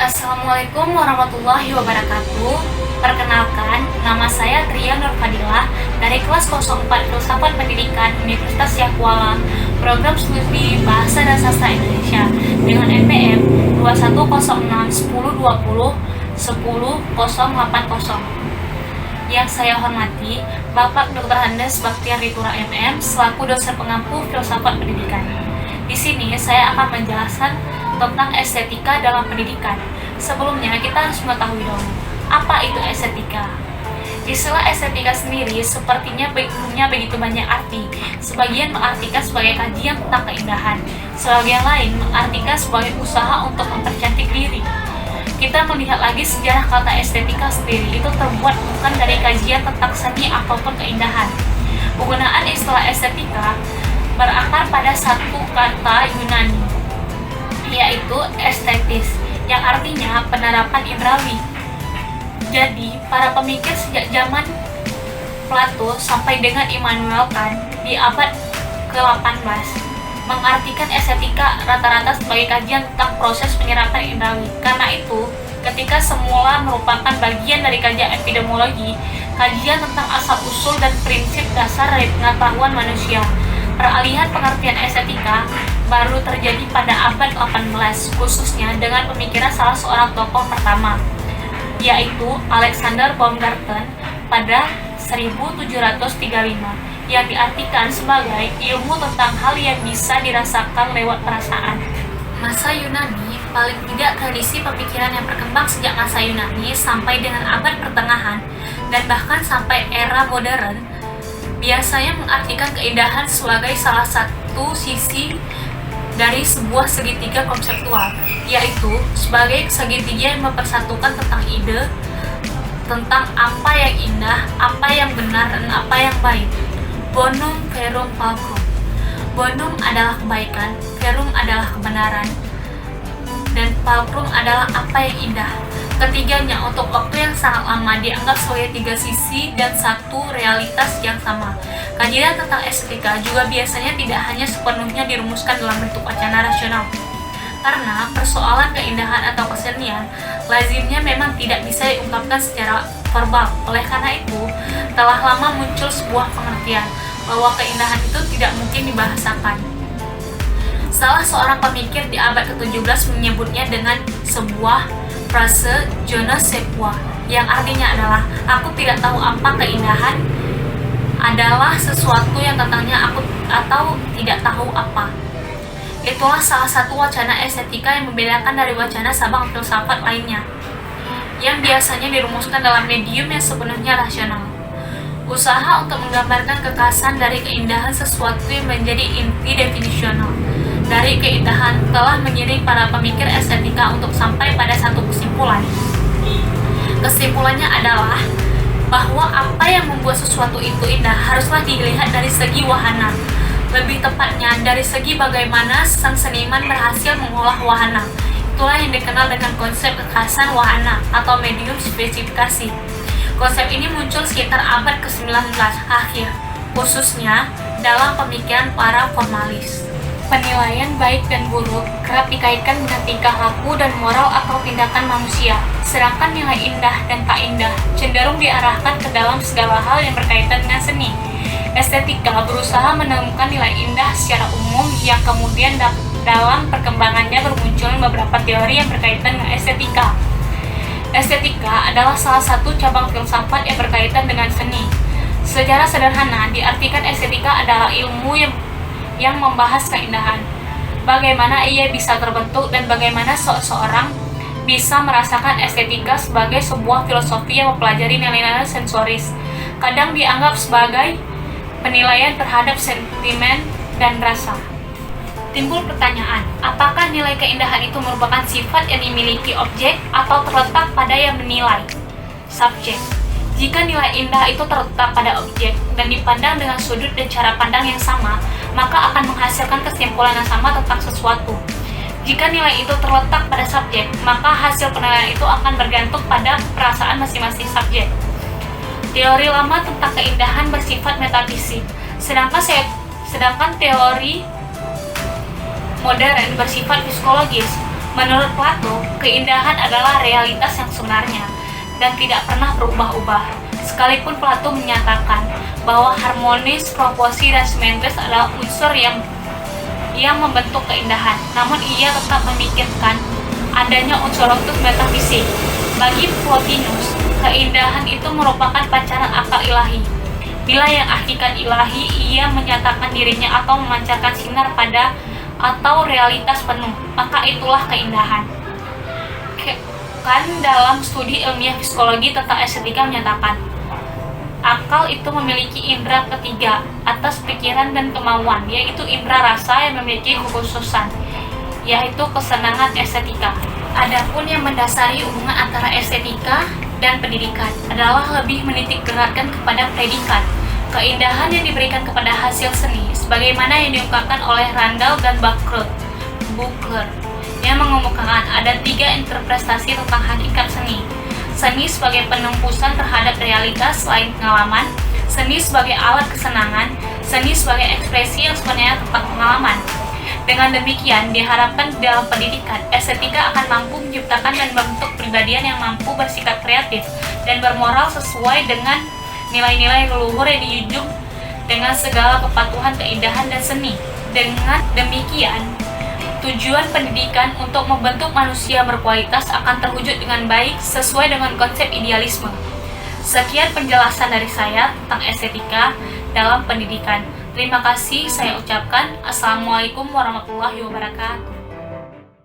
Assalamualaikum warahmatullahi wabarakatuh. Perkenalkan, nama saya Tria Nur Fadilah dari kelas 04 Filsafat Pendidikan Universitas Syahkuala, program studi Bahasa dan Sastra Indonesia dengan NPM 210610201080. Yang saya hormati Bapak Dr. Andes Baktiar Ritura MM selaku dosen pengampu Filsafat Pendidikan. Di sini saya akan menjelaskan tentang estetika dalam pendidikan. Sebelumnya kita harus mengetahui dulu, apa itu estetika? Istilah estetika sendiri sepertinya punya begitu banyak arti. Sebagian mengartikan sebagai kajian tentang keindahan, sebagian lain mengartikan sebagai usaha untuk mempercantik diri. Kita melihat lagi sejarah kata estetika sendiri itu terbuat bukan dari kajian tentang seni ataupun keindahan. Penggunaan istilah estetika berakar pada satu kata Yunani, yaitu estetis, yang artinya penerapan indrawi. Jadi, para pemikir sejak zaman Plato sampai dengan Immanuel Kant di abad ke-18 mengartikan estetika rata-rata sebagai kajian tentang proses penyerapan indrawi. Karena itu, ketika semula merupakan bagian dari kajian epidemiologi, kajian tentang asal-usul dan prinsip dasar dari pengetahuan manusia, peralihan pengertian estetika baru terjadi pada abad 18, khususnya dengan pemikiran salah seorang tokoh pertama, yaitu Alexander Baumgarten pada 1735, yang diartikan sebagai ilmu tentang hal yang bisa dirasakan lewat perasaan. Masa Yunani, paling tidak tradisi pemikiran yang berkembang sejak masa Yunani sampai dengan abad pertengahan dan bahkan sampai era modern, biasanya mengartikan keindahan sebagai salah satu sisi dari sebuah segitiga konseptual, yaitu sebagai segitiga yang mempersatukan tentang ide, tentang apa yang indah, apa yang benar, dan apa yang baik. Bonum, verum, falcrum. Bonum adalah kebaikan, verum adalah kebenaran, dan falcrum adalah apa yang indah. Ketiganya untuk waktu yang sangat lama dianggap sebagai tiga sisi dan satu realitas yang sama. Kajian tentang estetika juga biasanya tidak hanya sepenuhnya dirumuskan dalam bentuk wacana rasional, karena persoalan keindahan atau kesenian lazimnya memang tidak bisa diungkapkan secara verbal. Oleh karena itu, telah lama muncul sebuah pengertian bahwa keindahan itu tidak mungkin dibahasakan. Salah seorang pemikir di abad ke-17 menyebutnya dengan sebuah frase "je ne sais quoi", yang artinya adalah "aku tidak tahu apa keindahan adalah sesuatu yang tentangnya aku atau tidak tahu apa". Itulah salah satu wacana estetika yang membedakan dari wacana sabang filsafat lainnya, yang biasanya dirumuskan dalam medium yang sepenuhnya rasional. Usaha untuk menggambarkan kekhasan dari keindahan sesuatu yang menjadi inti definisional dari keindahan telah mengiring para pemikir estetika untuk sampai pada satu kesimpulan. Kesimpulannya adalah bahwa apa yang membuat sesuatu itu indah haruslah dilihat dari segi wahana, lebih tepatnya dari segi bagaimana sang seniman berhasil mengolah wahana. Itulah yang dikenal dengan konsep kekhasan wahana atau medium spesifikasi. Konsep ini muncul sekitar abad ke-19 akhir, khususnya dalam pemikiran para formalis. Penilaian baik dan buruk kerap dikaitkan dengan tingkah laku dan moral atau tindakan manusia, sedangkan nilai indah dan tak indah cenderung diarahkan ke dalam segala hal yang berkaitan dengan seni. Estetika berusaha menemukan nilai indah secara umum yang kemudian dalam perkembangannya bermunculan beberapa teori yang berkaitan dengan estetika. Estetika adalah salah satu cabang filsafat yang berkaitan dengan seni. Secara sederhana, diartikan estetika adalah ilmu yang membahas keindahan, bagaimana ia bisa terbentuk dan bagaimana seseorang bisa merasakan estetika sebagai sebuah filosofi yang mempelajari nilai-nilai sensoris. Kadang dianggap sebagai penilaian terhadap sentimen dan rasa. Timbul pertanyaan, apakah nilai keindahan itu merupakan sifat yang dimiliki objek atau terletak pada yang menilai, subjek? Jika nilai indah itu terletak pada objek dan dipandang dengan sudut dan cara pandang yang sama, maka akan menghasilkan kesimpulan yang sama tentang sesuatu. Jika nilai itu terletak pada subjek, maka hasil penilaian itu akan bergantung pada perasaan masing-masing subjek. Teori lama tentang keindahan bersifat metafisik, sedangkan teori modern bersifat psikologis. Menurut Plato, keindahan adalah realitas yang sebenarnya dan tidak pernah berubah-ubah. Sekalipun Plato menyatakan bahwa harmonis, proporsi, dan simetris adalah unsur yang membentuk keindahan, namun ia tetap memikirkan adanya unsur-unsur metafisik. Bagi Plotinus, keindahan itu merupakan pancaran akal ilahi. Bila yang hakikat ilahi, ia menyatakan dirinya atau memancarkan sinar pada atau realitas penuh, maka itulah keindahan. Kan dalam studi ilmiah psikologi tentang estetika menyatakan, akal itu memiliki indera ketiga atas pikiran dan kemauan, yaitu indera rasa yang memiliki kekhususan, yaitu kesenangan estetika. Adapun yang mendasari hubungan antara estetika dan pendidikan adalah lebih menitik beratkan kepada predikat, keindahan yang diberikan kepada hasil seni, sebagaimana yang diungkapkan oleh Randall dan Buchler, yang mengemukakan ada 3 interpretasi tentang hakikat seni. Seni sebagai penembusan terhadap realitas selain pengalaman, seni sebagai alat kesenangan, seni sebagai ekspresi yang sebenarnya tentang pengalaman. Dengan demikian, diharapkan dalam pendidikan, estetika akan mampu menciptakan dan membentuk kepribadian yang mampu bersikap kreatif dan bermoral sesuai dengan nilai-nilai leluhur yang dijunjung dengan segala kepatuhan, keindahan, dan seni. Dengan demikian, tujuan pendidikan untuk membentuk manusia berkualitas akan terwujud dengan baik sesuai dengan konsep idealisme. Sekian penjelasan dari saya tentang estetika dalam pendidikan. Terima kasih saya ucapkan. Assalamualaikum warahmatullahi wabarakatuh.